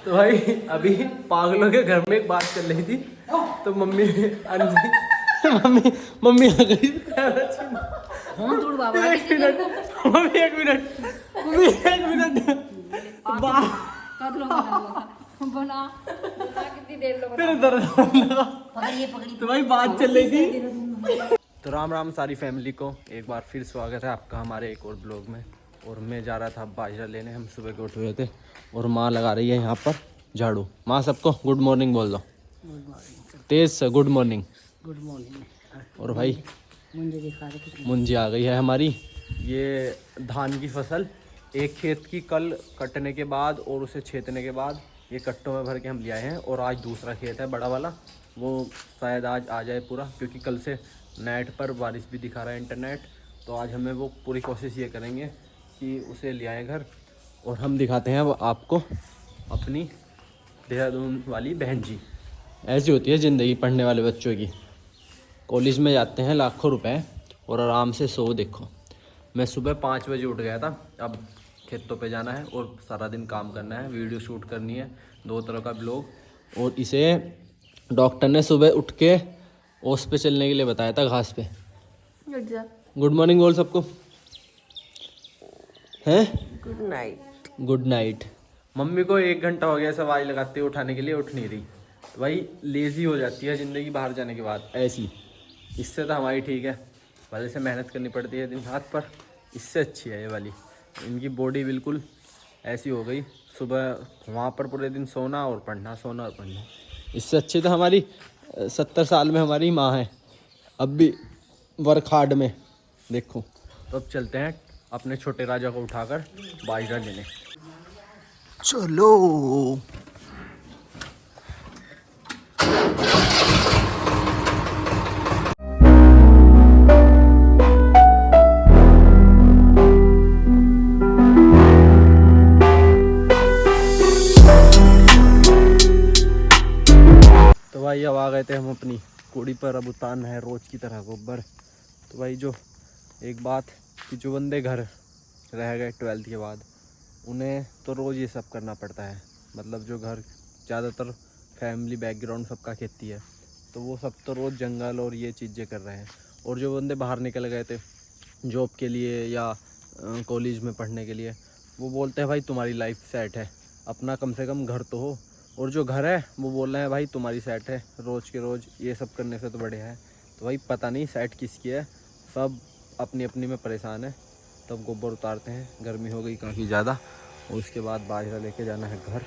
तो भाई अभी पागलों के घर में एक बात चल रही थी, तो मम्मी मम्मी मम्मी आ गई। मम्मी एक मिनट तो भाई बात चल रही थी। तो राम राम सारी फैमिली को एक बार फिर स्वागत है आपका हमारे एक और ब्लॉग में। और मैं जा रहा था बाजरा लेने, हम सुबह के उठे हुए थे और माँ लगा रही है यहाँ पर झाड़ू। माँ सबको गुड मॉर्निंग बोल दो। Good morning. तेज से गुड मॉर्निंग। Good morning. और भाई मुंजी आ गई है हमारी। ये धान की फसल एक खेत की कल कटने के बाद और उसे छेदने के बाद ये कट्टों में भर के हम ले आए हैं। और आज दूसरा खेत है बड़ा वाला, वो शायद आज आ जाए पूरा, क्योंकि कल से नेट पर बारिश भी दिखा रहा है इंटरनेट। तो आज हमें वो पूरी कोशिश ये करेंगे कि उसे ले आए घर और हम दिखाते हैं वो आपको अपनी देहरादून वाली बहन जी। ऐसी होती है ज़िंदगी पढ़ने वाले बच्चों की। कॉलेज में जाते हैं लाखों रुपए और आराम से सो। देखो मैं सुबह 5 बजे उठ गया था, अब खेतों पे जाना है और सारा दिन काम करना है, वीडियो शूट करनी है, 2 तरह का ब्लॉग। और इसे डॉक्टर ने सुबह उठ के ओस पे चलने के लिए बताया था, घास पे। गुड मॉर्निंग बोल सबको। हैं good night. Good night. Mummy को 1 घंटा हो गया सवारी लगाते उठाने के लिए, उठ नहीं रही। तो भाई लेज़ी हो जाती है ज़िंदगी बाहर जाने के बाद ऐसी। इससे तो हमारी ठीक है, भले से मेहनत करनी पड़ती है दिन रात, पर इससे अच्छी है ये वाली। इनकी बॉडी बिल्कुल ऐसी हो गई, सुबह वहाँ पर पूरे दिन सोना और पढ़ना, सोना और पढ़ना। इससे अच्छी तो हमारी 70 साल में हमारी माँ है, अब भी वर्क हार्ड में। देखो तो अब चलते हैं अपने छोटे राजा को उठाकर बाजरा लेने। चलो तो भाई अब आ गए थे हम अपनी कूड़ी पर। अब उतारना है रोज की तरह गोबर। तो भाई जो एक बात कि जो बंदे घर रह गए 12th के बाद, उन्हें तो रोज़ ये सब करना पड़ता है। मतलब जो घर ज़्यादातर फैमिली बैकग्राउंड सबका खेती है, तो वो सब तो रोज़ जंगल और ये चीज़ें कर रहे हैं। और जो बंदे बाहर निकल गए थे जॉब के लिए या कॉलेज में पढ़ने के लिए, वो बोलते हैं भाई तुम्हारी लाइफ सेट है, अपना कम से कम घर तो हो। और जो घर है वो बोल रहे हैं भाई तुम्हारी सेट है, रोज़ के रोज़ ये सब करने से तो बढ़िया है। तो भाई पता नहीं सेट किसकी है, सब अपनी अपनी में परेशान है। तब गोबर उतारते हैं, गर्मी हो गई काफ़ी ज़्यादा, और उसके बाद बाजरा लेके जाना है घर।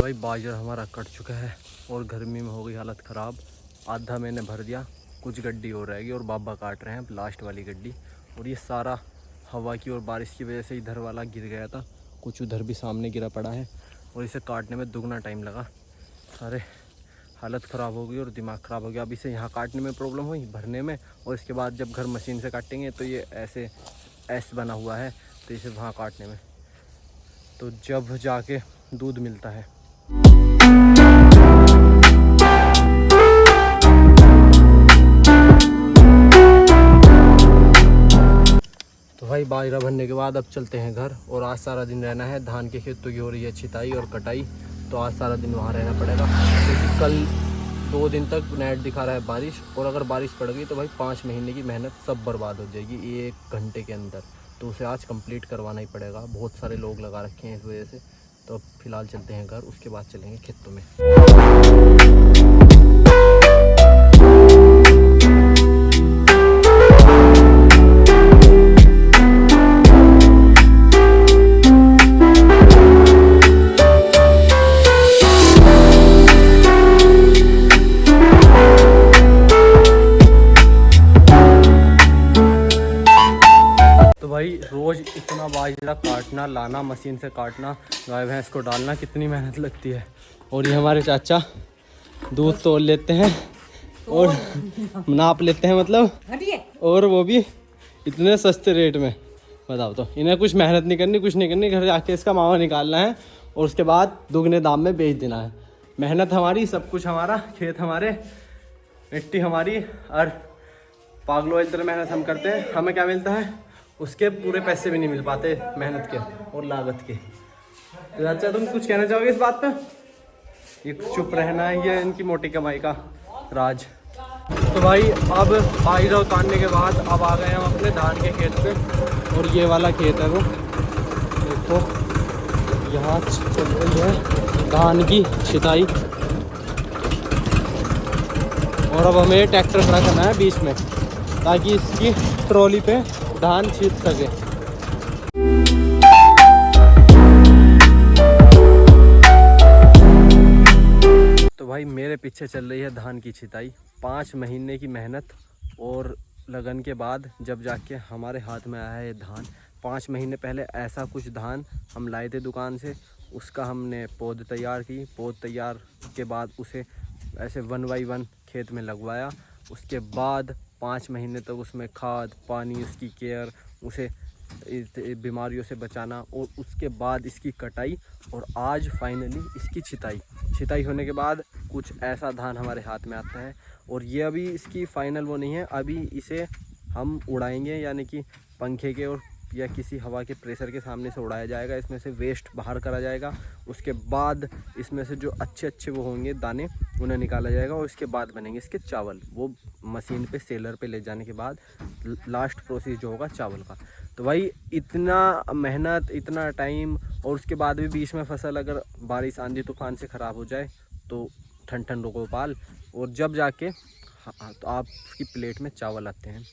भाई बाजरा हमारा कट चुका है और गर्मी में हो गई हालत ख़राब। आधा मैंने भर दिया, कुछ गड्डी हो रहेगी और बाबा काट रहे हैं लास्ट वाली गड्डी। और ये सारा हवा की और बारिश की वजह से इधर वाला गिर गया था, कुछ उधर भी सामने गिरा पड़ा है, और इसे काटने में दुगना टाइम लगा। सारे हालत ख़राब हो गई और दिमाग ख़राब हो गया। अब इसे यहाँ काटने में प्रॉब्लम हुई, भरने में, और इसके बाद जब घर मशीन से काटेंगे तो ये ऐसे एस बना हुआ है, तो इसे वहाँ काटने में तो जब जाके दूध मिलता है। तो भाई बाजरा भरने के बाद अब चलते हैं घर, और आज सारा दिन रहना है। धान के खेतों की हो रही है छिताई और कटाई, तो आज सारा दिन वहाँ रहना पड़ेगा, क्योंकि कल 2 दिन तक नेट दिखा रहा है बारिश। और अगर बारिश पड़ गई तो भाई 5 महीने की मेहनत सब बर्बाद हो जाएगी 1 घंटे के अंदर। तो उसे आज कंप्लीट करवाना ही पड़ेगा, बहुत सारे लोग लगा रखे हैं इस वजह से। तो अब फिलहाल चलते हैं घर, उसके बाद चलेंगे खेतों में। भाई रोज़ इतना बाजरा काटना, लाना, मशीन से काटना, गाय भैंस को डालना, कितनी मेहनत लगती है। और ये हमारे चाचा दूध तोल लेते हैं और नाप लेते हैं, मतलब, और वो भी इतने सस्ते रेट में। बताओ तो, इन्हें कुछ मेहनत नहीं करनी, कुछ नहीं करनी, घर जाके इसका मावा निकालना है और उसके बाद दुगने दाम में बेच देना है। मेहनत हमारी, सब कुछ हमारा, खेत हमारे, मिट्टी हमारी, और पागलों की तरह मेहनत हम करते हैं। हमें क्या मिलता है? उसके पूरे पैसे भी नहीं मिल पाते मेहनत के और लागत के। तो चाचा तुम कुछ कहना चाहोगे इस बात पे? ये चुप रहना है, ये इनकी मोटी कमाई का राज। तो भाई अब बाजरा उतारने के बाद अब आ गए हम अपने धान के खेत पे, और ये वाला खेत है वो देखो, यहाँ चल रही है धान की छिताई। और अब हमें ट्रैक्टर खड़ा करना है बीच में ताकि इसकी ट्रॉली पे धान छीट सके। तो भाई मेरे पीछे चल रही है धान की छिताई। 5 महीने की मेहनत और लगन के बाद जब जाके हमारे हाथ में आया है ये धान। 5 महीने पहले ऐसा कुछ धान हम लाए थे दुकान से, उसका हमने पौध तैयार की। पौध तैयार के बाद उसे ऐसे 1 बाई 1 खेत में लगवाया। उसके बाद 5 महीने तक उसमें खाद पानी, उसकी केयर, उसे बीमारियों से बचाना, और उसके बाद इसकी कटाई, और आज फाइनली इसकी छिताई होने के बाद कुछ ऐसा धान हमारे हाथ में आता है। और ये अभी इसकी फाइनल वो नहीं है, अभी इसे हम उड़ाएंगे, यानी कि पंखे के और या किसी हवा के प्रेशर के सामने से उड़ाया जाएगा। इसमें से वेस्ट बाहर करा जाएगा। उसके बाद इसमें से जो अच्छे वो होंगे दाने उन्हें निकाला जाएगा, और उसके बाद बनेंगे इसके चावल। वो मशीन पे सेलर पे ले जाने के बाद लास्ट प्रोसेस जो होगा चावल का। तो भाई इतना मेहनत, इतना टाइम, और उसके बाद भी बीच में फसल अगर बारिश आंधी तूफान से ख़राब हो जाए तो ठंड गोपाल, और जब जाके तो आपकी प्लेट में चावल आते हैं।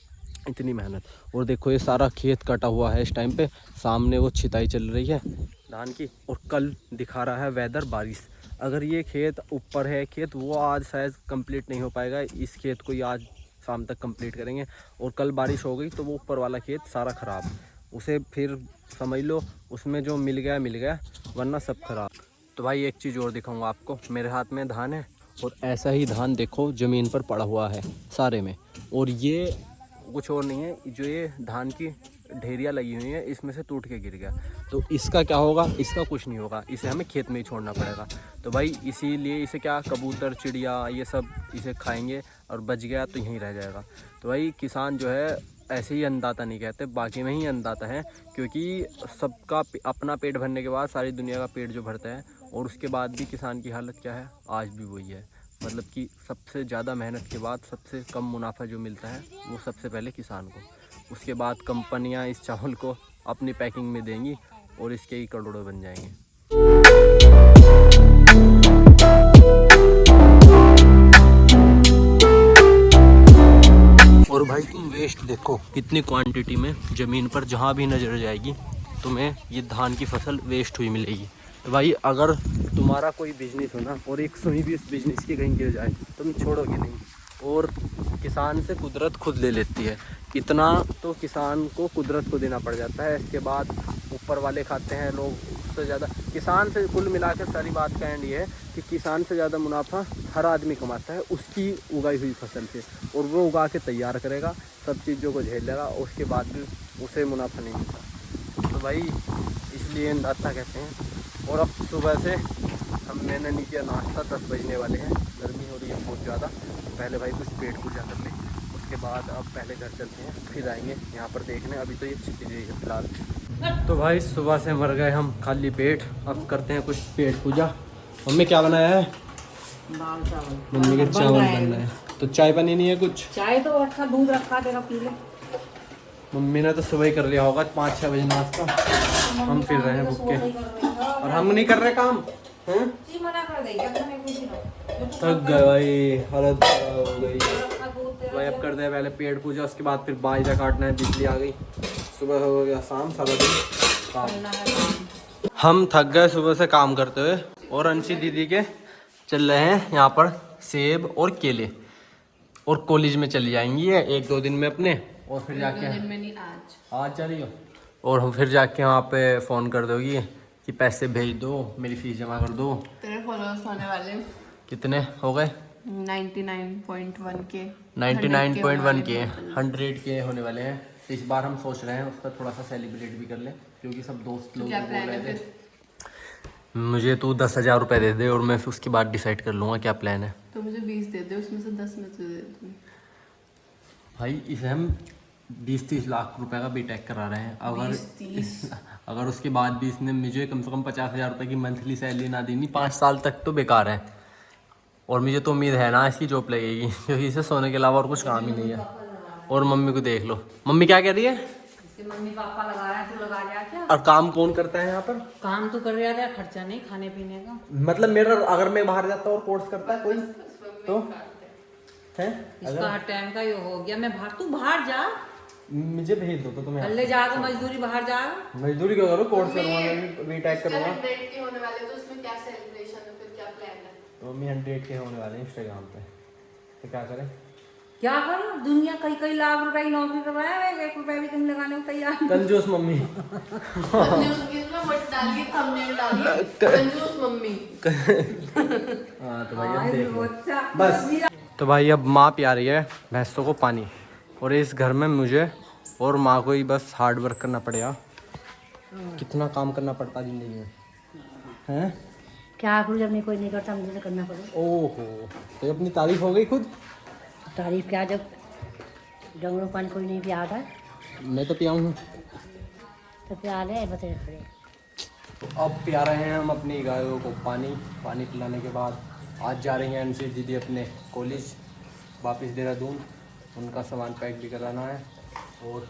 इतनी मेहनत। और देखो ये सारा खेत कटा हुआ है इस टाइम पे, सामने वो छिताई चल रही है धान की, और कल दिखा रहा है वेदर बारिश। अगर ये खेत ऊपर है खेत, वो आज शायद कंप्लीट नहीं हो पाएगा। इस खेत को ही आज शाम तक कंप्लीट करेंगे, और कल बारिश हो गई तो वो ऊपर वाला खेत सारा ख़राब, उसे फिर समझ लो उसमें जो मिल गया, वरना सब खराब। तो भाई एक चीज़ और दिखाऊंगा आपको, मेरे हाथ में धान है, और ऐसा ही धान देखो ज़मीन पर पड़ा हुआ है सारे में। और ये कुछ और नहीं है, जो ये धान की ढेरियाँ लगी हुई हैं इसमें से टूट के गिर गया। तो इसका क्या होगा? इसका कुछ नहीं होगा, इसे हमें खेत में ही छोड़ना पड़ेगा। तो भाई इसीलिए इसे क्या कबूतर चिड़िया ये सब इसे खाएंगे, और बच गया तो यहीं रह जाएगा। तो भाई किसान जो है ऐसे ही अन्नदाता नहीं कहते, बाकी में ही अन्नदाता है, क्योंकि सबका अपना पेट भरने के बाद सारी दुनिया का पेट जो भरता है, और उसके बाद भी किसान की हालत क्या है? आज भी वही है। मतलब कि सबसे ज़्यादा मेहनत के बाद सबसे कम मुनाफा जो मिलता है वो सबसे पहले किसान को, उसके बाद कंपनियां इस चावल को अपनी पैकिंग में देंगी, और इसके ही करोड़ों बन जाएंगे। और भाई तुम वेस्ट देखो कितनी क्वांटिटी में ज़मीन पर जहाँ भी नजर जाएगी तुम्हें ये धान की फसल वेस्ट हुई मिलेगी। तो भाई अगर तुम्हारा कोई बिजनेस हो ना, और एक सुई भी उस बिजनेस की कहीं गिर जाए तुम छोड़ोगे नहीं, और किसान से कुदरत खुद ले लेती है। इतना तो किसान को कुदरत को देना पड़ जाता है, इसके बाद ऊपर वाले खाते हैं लोग। उससे ज़्यादा किसान से कुल मिलाकर सारी बात का एंड ये है कि किसान से ज़्यादा मुनाफा हर आदमी कमाता है उसकी उगाई हुई फसल से, और वो उगा के तैयार करेगा, सब चीज़ों को झेल लेगा, और उसके बाद भी उसे मुनाफा नहीं मिलता। तो भाई इसलिए अन्नदाता कहते हैं। और अब सुबह से मैंने नहीं किया नाश्ता, 10 बजने वाले हैं, गर्मी हो रही है बहुत ज़्यादा। पहले भाई कुछ पेट पूजा कर ले, उसके बाद अब पहले घर चलते हैं, फिर आएंगे यहाँ पर देखने। अभी तो ये छिपी रही है फिलहाल। तो भाई सुबह से मर गए हम खाली पेट, अब करते हैं कुछ पेट पूजा। मम्मी क्या बनाया है? दाल चावल। मम्मी के चावल बन रहे हैं। तो चाय बनी नहीं है कुछ? चाय तो रखा, दूध रखा तेरा पी ले। मम्मी ने तो सुबह ही कर लिया होगा 5-6 बजे नाश्ता। हम फिर रहे हैं भूखे, और हम नहीं कर रहे काम। मना कर देगी, थक गए भाई, हालत खराब हो गई भाई। अब करते हैं पहले पेट पूजा, उसके बाद फिर बाजरा काटना है। बिजली आ गई, सुबह हो गया शाम, सारा दिन काम। हम थक गए सुबह से काम करते हुए, और अंशी दीदी के चल रहे हैं यहाँ पर सेब और केले, और कॉलेज में चली जाएंगी है 1-2 दिन में अपने, और फिर जाके आज जा रही हो, और हम फिर जाके वहाँ पे फ़ोन कर दोगी कि पैसे भेज दो, मेरी फीस जमा कर दो। तेरे फॉलोअर्स होने वाले कितने हो गए? 99.1 के 99.1 के 100 के होने वाले हैं। इस बार हम सोच रहे हैं उसका थोड़ा सा सेलिब्रेट भी कर लें, क्योंकि सब दोस्त लोग क्या बोल प्लान रहे है थे। मुझे तू 10,000 रुपये दे दे, और मैं फिर उसके बाद डिसाइड कर लूँगा क्या प्लान है। तो मुझे 20 दे दे, उसमें से 10 में तुझे दे दूँगी। भाई इसे हम 20-30 लाख रुपए का बीटेक करा रहे हैं। अगर 20-30 अगर उसके बाद भी इसने मुझे कम से कम 50,000 रुपये की मंथली सैलरी ना दी, नहीं 5 साल तक तो बेकार है। और मुझे तो उम्मीद है ना इसकी जॉब लगेगी, क्योंकि इसे सोने के अलावा और कुछ काम ही नहीं है। और मम्मी को देख लो, मम्मी क्या कह रही है? इसके मम्मी पापा लगा रहे हैं, तू लगा लिया क्या? और काम कौन करता है यहाँ पर? काम तो कर रहा है, खर्चा नहीं खाने पीने का। मतलब मेरा अगर मैं बाहर जाता हूँ और कोर्स करता है कोई तो है? इसका हर टाइम का ये हो गया। मैं बाहर, तू बाहर जा, मुझे भेज दो तो तुम्हें पहले जा तो मजदूरी बाहर जा। मजदूरी क्यों करो, कोर्स करूँगा मैं, बीटेक करूँगा। 100 के होने वाले तो उसमें क्या सेलिब्रेशन है, फिर क्या प्लान है? तो मम्मी 100 के होने वाले हैं इंस्टाग्राम पे, तो क्या करें? क्या करो, दुनिया कई कई लाख रुपए की नौकरी कर रहा है, 1 रुपए भी कहीं लगाने को तैयार नहीं। कंजूस मम्मी। इसमें मत डालिए, थंबनेल डालिए कंजूस मम्मी। हाँ तो भाई अब देख लो। अच्छा, बस तो भाई अब माँ पिया रही है भैंसों को पानी, और इस घर में मुझे और माँ को ही बस हार्ड वर्क करना पड़ेगा। कितना काम करना पड़ता जिंदगी में, हैं? क्या करूँ, जब नहीं कोई नहीं करता मुझे तो करना पड़े। ओहो, तो अपनी तारीफ हो गई खुद। तारीफ क्या, जब डंगरों को पानी कोई नहीं पिया था मैं तो पियाऊँ हूँ। तो पिया ले बते खड़े। तो अब पिया रहे हैं हम अपनी गायों को पानी। पानी पिलाने के बाद आज जा रही हैं अंशी दीदी अपने कॉलेज वापस देहरादून, उनका सामान पैक भी कराना है। और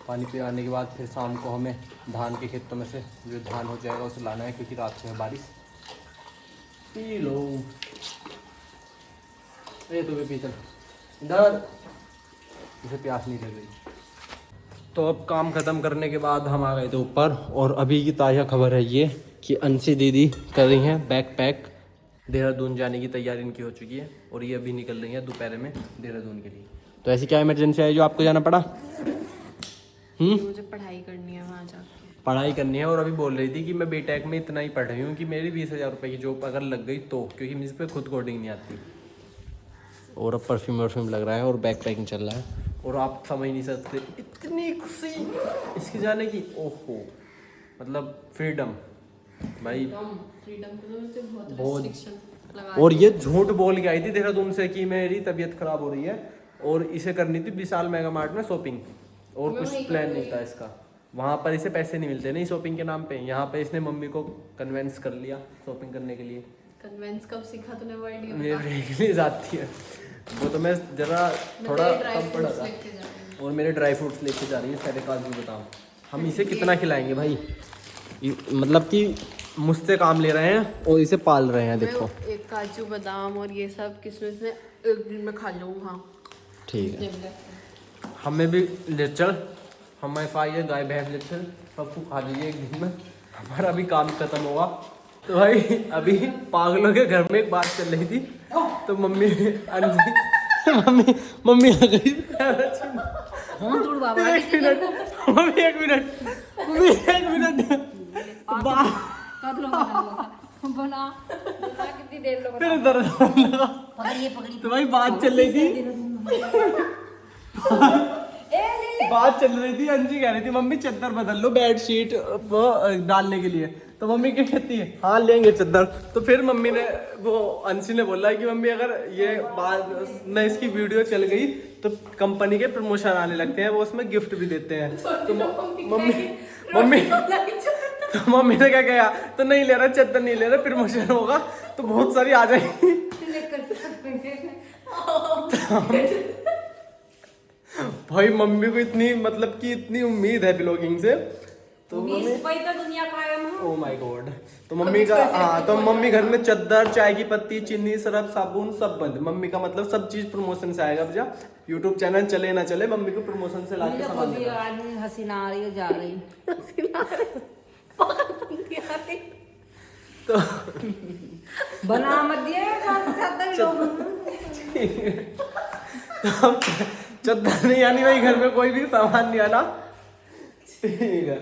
पानी पिलाने के बाद फिर शाम को हमें धान के खेतों में से जो धान हो जाएगा उसे लाना है, क्योंकि रात से है बारिश। पी लो, ये तो पी चल इधर, मुझे प्यास नहीं लग रही। तो अब काम ख़त्म करने के बाद हम आ गए थे ऊपर, और अभी की ताज़ा खबर है ये कि अंशी दीदी कर रही हैं बैग पैक। देहरादून जाने की तैयारी इनकी हो चुकी है, और ये अभी निकल रही है दोपहर में देहरादून के लिए। तो ऐसी क्या इमरजेंसी आई जो आपको जाना पड़ा? मुझे पढ़ाई करनी है वहाँ जाके। पढ़ाई करनी है, और अभी बोल रही थी कि मैं बीटेक में इतना ही पढ़ रही हूँ कि मेरी 20,000 रुपये की जॉब अगर लग गई तो, क्योंकि मुझ पर खुद कोडिंग नहीं आती। और अब परफ्यूम वर्फ्यूम लग रहा है और बैग पैकिंग चल रहा है, और आप समझ नहीं सकते इतनी खुशी इसकी जाने की। ओहो, मतलब फ्रीडम भाई, फ्रीडम को तो मुझे बहुत बहुत। restriction लगा। और ये झूठ बोल के आई थी देहरादून से कि मेरी तबीयत खराब हो रही है, और इसे करनी थी विशाल मेगा मार्ट में शॉपिंग, और कुछ प्लान नहीं था इसका। वहाँ पर इसे पैसे नहीं मिलते नहीं शॉपिंग के नाम पे, यहाँ पे इसने मम्मी को कन्वेंस कर लिया शॉपिंग करने के लिए। कन्वेंस कब सीखा तूने वर्ड ये मेरे बता। इंग्लिश आती है वो तो मैं जरा थोड़ा कम पढ़ा था। और मेरे ड्राई फ्रूट्स लेके जा रही है, सारे काजू बादाम। हम इसे कितना खिलाएंगे भाई, मतलब कि मुझसे काम ले रहे हैं और इसे पाल रहे हैं। देखो एक काजू बादाम और ये सब किसमिस में एक दिन में खा लूँ। हाँ ठीक है, हमें भी ले चल, हमारे पास ये गाय भैंस ले चल, सबको खा लीजिए एक दिन में, हमारा भी काम खत्म होगा। तो भाई अभी पागलों के घर में एक बात चल रही थी, तो मम्मी मम्मी आ गई। एक मिनट मम्मी, एक मिनट मम्मी, एक मिनट बना कितनी देर लोग फिर दर्द होने लगा। तो भाई बात चल रही थी, बात चल रही थी, अंजी कह रही थी मम्मी चादर बदल लो बेडशीट डालने के लिए। तो मम्मी क्या कहती है, हाँ लेंगे चादर। तो फिर मम्मी ने, वो अंशी ने बोला कि मम्मी अगर ये बात न इसकी वीडियो चल गई तो कंपनी के प्रमोशन आने लगते हैं, वो उसमें गिफ्ट भी देते हैं। तो मम्मी ने क्या कहा, तो नहीं ले रहा चादर, नहीं ले रहा, प्रमोशन होगा तो बहुत सारी आ जाएगी। भाई मम्मी को इतनी, मतलब कि इतनी उम्मीद है ब्लॉगिंग से, तो मम्मी तो दुनिया कायम है। Oh my God. तो मम्मी का, हाँ तो मम्मी घर में चादर, चाय की पत्ती, चीनी, सरफ, साबुन सब बंद। मम्मी का मतलब सब चीज प्रमोशन से आएगा। भैया यूट्यूब चैनल चले ना चले, मम्मी को प्रमोशन से लाके सामान देगा। आदमी हसीना आ रही है, जा रही तो बना मत दिए चादर नहीं आनी भाई, घर में कोई भी सामान नहीं आना। ठीक है,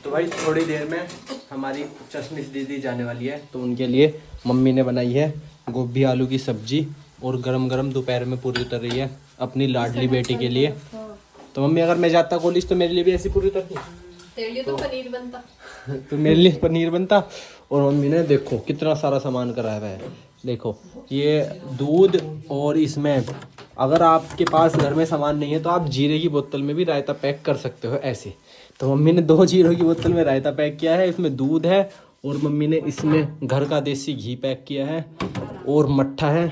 तो भाई थोड़ी देर में हमारी चश्मिश दीदी जाने वाली है, तो उनके लिए मम्मी ने बनाई है गोभी आलू की सब्जी, और गरम गरम दोपहर में पूरी उतर रही है अपनी लाडली बेटी के लिए। तो मम्मी अगर मैं जाता कॉलेज तो मेरे लिए भी ऐसी पूरी उतरती, तेरे लिए तो पनीर बनता। तो मेरे लिए पनीर बनता। और मम्मी ने देखो कितना सारा सामान कराया हुआ है, देखो ये दूध, और इसमें अगर आपके पास घर में सामान नहीं है तो आप जीरे की बोतल में भी रायता पैक कर सकते हो ऐसे। तो मम्मी ने 2 जीरे की बोतल में रायता पैक किया है, इसमें दूध है और मम्मी ने इसमें घर का देसी घी पैक किया है और मट्ठा है।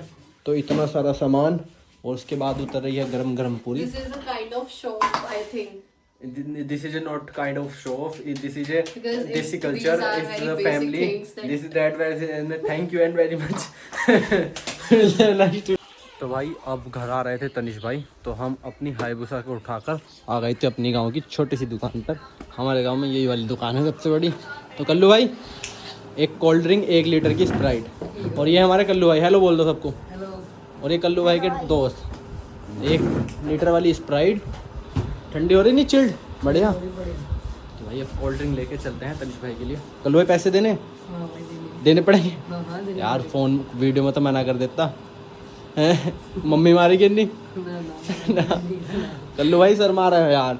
तो इतना सारा सामान, और उसके बाद उतर रही है गरम गरम पूरी। This is a kind of show, I think. This is a not kind of show off. This is a Because desi these culture. are It's very the basic family. things that- This is that. Thank you and very much. Nice to- तो भाई अब घर आ रहे थे तनिष भाई, तो हम अपनी हाईबुसा को उठाकर आ गए थे अपनी गांव की छोटी सी दुकान पर। हमारे गांव में यही वाली दुकान है सबसे बड़ी। तो कल्लू भाई एक कोल्ड ड्रिंक 1 लीटर की स्प्राइट, और ये हमारे कल्लू भाई, हेलो बोल दो सबको। हेलो। और ये कल्लू भाई के दोस्त, 1 लीटर वाली स्प्राइट, ठंडी हो रही नहीं, चिल्ड, बढ़िया। तो भाई अब कोल्ड ड्रिंक लेके चलते हैं तनिष भाई के लिए। कल्लू भाई पैसे देने देने पड़ेंगे यार, फ़ोन वीडियो में तो मना कर देता है, मम्मी मारेगी नहीं ना। कल्लू भाई सर मारा है यार।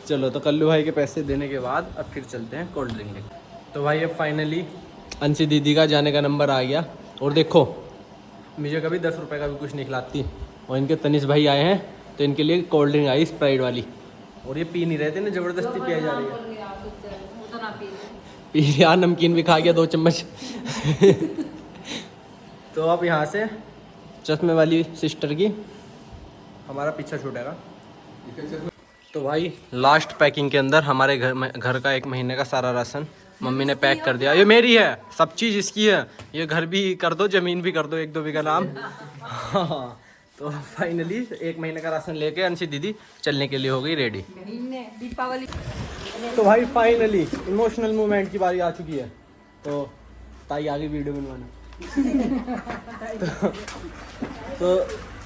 चलो तो कल्लू भाई के पैसे देने के बाद अब फिर चलते हैं कोल्ड ड्रिंक लेके। तो भाई अब फाइनली अंशी दीदी का जाने का नंबर आ गया, और देखो मुझे कभी 10 रुपये का भी कुछ नहीं खिलाती, और इनके तनिष भाई आए हैं तो इनके लिए कोल्ड ड्रिंक आई स्प्राइट वाली, और ये पी नहीं रहे थे ना, ज़बरदस्ती पिया जा रही है। पी यार, नमकीन भी खा गया 2 चम्मच। तो अब यहाँ से चश्मे वाली सिस्टर की हमारा पीछा छूटेगा। तो भाई लास्ट पैकिंग के अंदर हमारे घर का 1 महीने का सारा राशन मम्मी ने पैक कर दिया। ये मेरी है, सब चीज़ इसकी है, ये घर भी कर दो, ज़मीन भी कर दो, 1-2 बीघा नाम। हाँ, तो फाइनली 1 महीने का राशन लेके अंशी दीदी चलने के लिए हो गई रेडी। दीपावली। तो भाई फाइनली इमोशनल मोमेंट की बारी आ चुकी है, तो ताई आगे वीडियो बनवाना। तो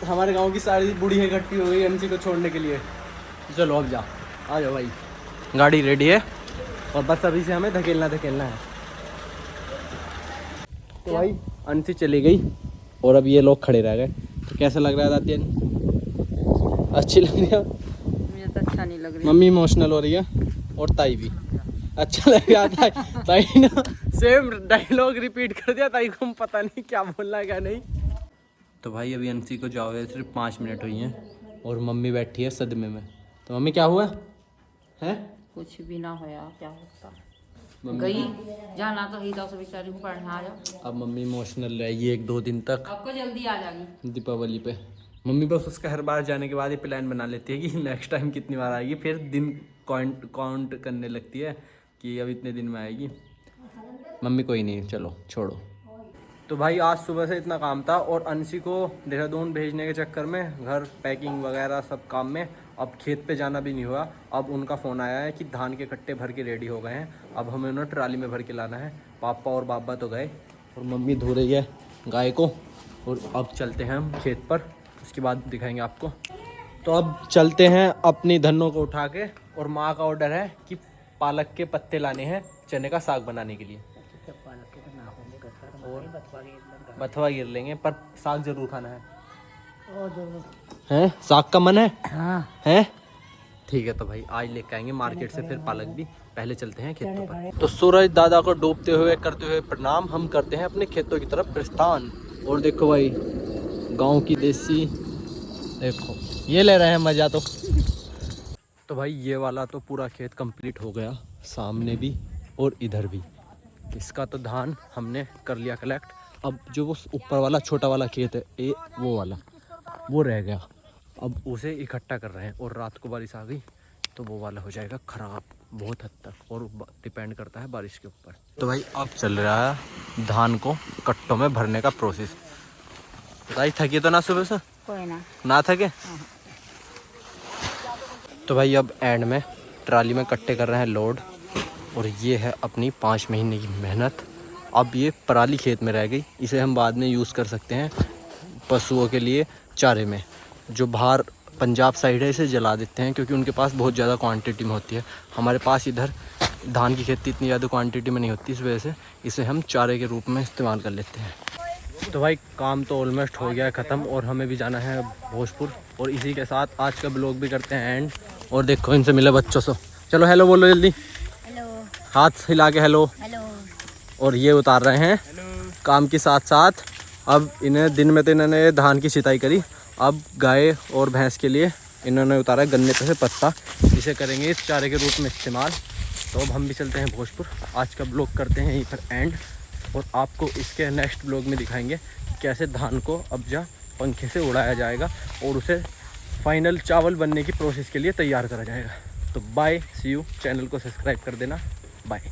हमारे गांव की सारी बूढ़ी इकट्ठी हो गई अंशी को छोड़ने के लिए। चलो अब आ जाओ भाई, गाड़ी रेडी है और बस अभी से हमें धकेलना है। तो भाई अंशी चली गई और अब ये लोग खड़े रह गए। तो कैसा लग रहा है दादी? अच्छी लग रही है? मुझे तो अच्छा नहीं लग रही। मम्मी इमोशनल हो रही है और ताई भी। अच्छा लग रहा था, ताई ने सेम डायलॉग रिपीट कर दिया, ताई को पता नहीं क्या बोलना है क्या नहीं। तो भाई अभी अंशी को जाओगे सिर्फ 5 मिनट हुई हैं और मम्मी बैठी है सदमे में। तो मम्मी क्या हुआ है? कुछ भी ना होया, क्या होता गई, जाना तो ही था उस बेचारी को पढ़ने आ जाओ। अब मम्मी इमोशनल रहेगी 1-2 दिन तक, आपको जल्दी आ जाएगी दीपावली पे। मम्मी बस उसका हर बार जाने के बाद ये प्लान बना लेती है कि नेक्स्ट टाइम कितनी बार आएगी, फिर दिन काउंट करने लगती है कि अब इतने दिन में आएगी। मम्मी कोई नहीं, चलो छोड़ो। तो भाई आज सुबह से इतना काम था, और अंशी को देहरादून भेजने के चक्कर में घर पैकिंग वगैरह सब काम में अब खेत पे जाना भी नहीं हुआ। अब उनका फ़ोन आया है कि धान के कट्टे भर के रेडी हो गए हैं, अब हमें उन्हें ट्राली में भर के लाना है। पापा और बाबा तो गए और मम्मी धो रही है गाय को, और अब चलते हैं हम खेत पर, उसके बाद दिखाएंगे आपको। तो अब चलते हैं अपनी धनों को उठा के, और माँ का ऑर्डर है कि पालक के पत्ते लाने हैं चने का साग बनाने के लिए। बथवा गिर लेंगे पर साग जरूर खाना है। साग का मन है? हाँ है, ठीक है। तो भाई आज लेके आएंगे मार्केट से फिर पालक भी। पहले चलते हैं खेतों पर। तो सूरज दादा को डूबते हुए करते हुए प्रणाम, हम करते हैं अपने खेतों की तरफ प्रस्थान। और देखो भाई गांव की देसी, देखो ये ले रहे हैं मजा। तो भाई ये वाला तो पूरा खेत कंप्लीट हो गया, सामने भी और इधर भी। इसका तो धान हमने कर लिया कलेक्ट। अब जो वो ऊपर वाला छोटा वाला खेत है, ये वो वाला वो रह गया, अब उसे इकट्ठा कर रहे हैं। और रात को बारिश आ गई तो वो वाला हो जाएगा ख़राब बहुत हद तक, और डिपेंड करता है बारिश के ऊपर। तो भाई अब चल रहा है धान को कट्टों में भरने का प्रोसेस। भाई थकी तो ना सुबह से? कोई ना थके? तो भाई अब एंड में ट्राली में कट्टे कर रहे हैं लोड, और ये है अपनी 5 महीने की मेहनत। अब ये पराली खेत में रह गई, इसे हम बाद में यूज़ कर सकते हैं पशुओं के लिए चारे में। जो बाहर पंजाब साइड है इसे जला देते हैं, क्योंकि उनके पास बहुत ज़्यादा क्वांटिटी में होती है। हमारे पास इधर धान की खेती इतनी ज़्यादा क्वांटिटी में नहीं होती, इस वजह से इसे हम चारे के रूप में इस्तेमाल कर लेते हैं। तो भाई काम तो ऑलमोस्ट हो गया है ख़त्म, और हमें भी जाना है भोजपुर। और इसी के साथ आज का ब्लॉग भी करते हैं एंड। और देखो इनसे मिले बच्चों से, चलो हेलो बोलो जल्दी, हेलो हाथ हिला के हेलो। हेलो। और ये उतार रहे हैं काम के साथ साथ अब इन्हें दिन में तो इन्होंने धान की सिंचाई करी, अब गाय और भैंस के लिए इन्होंने उतारा गन्ने पे से पत्ता, इसे करेंगे इस चारे के रूप में इस्तेमाल। तो अब हम भी चलते हैं भोजपुर। आज का ब्लॉग करते हैं यहीं पर एंड, और आपको इसके नेक्स्ट ब्लॉग में दिखाएंगे कि कैसे धान को अब्जा पंखे से उड़ाया जाएगा और उसे फाइनल चावल बनने की प्रोसेस के लिए तैयार करा जाएगा। तो बाय, सी यू। चैनल को सब्सक्राइब कर देना। बाय।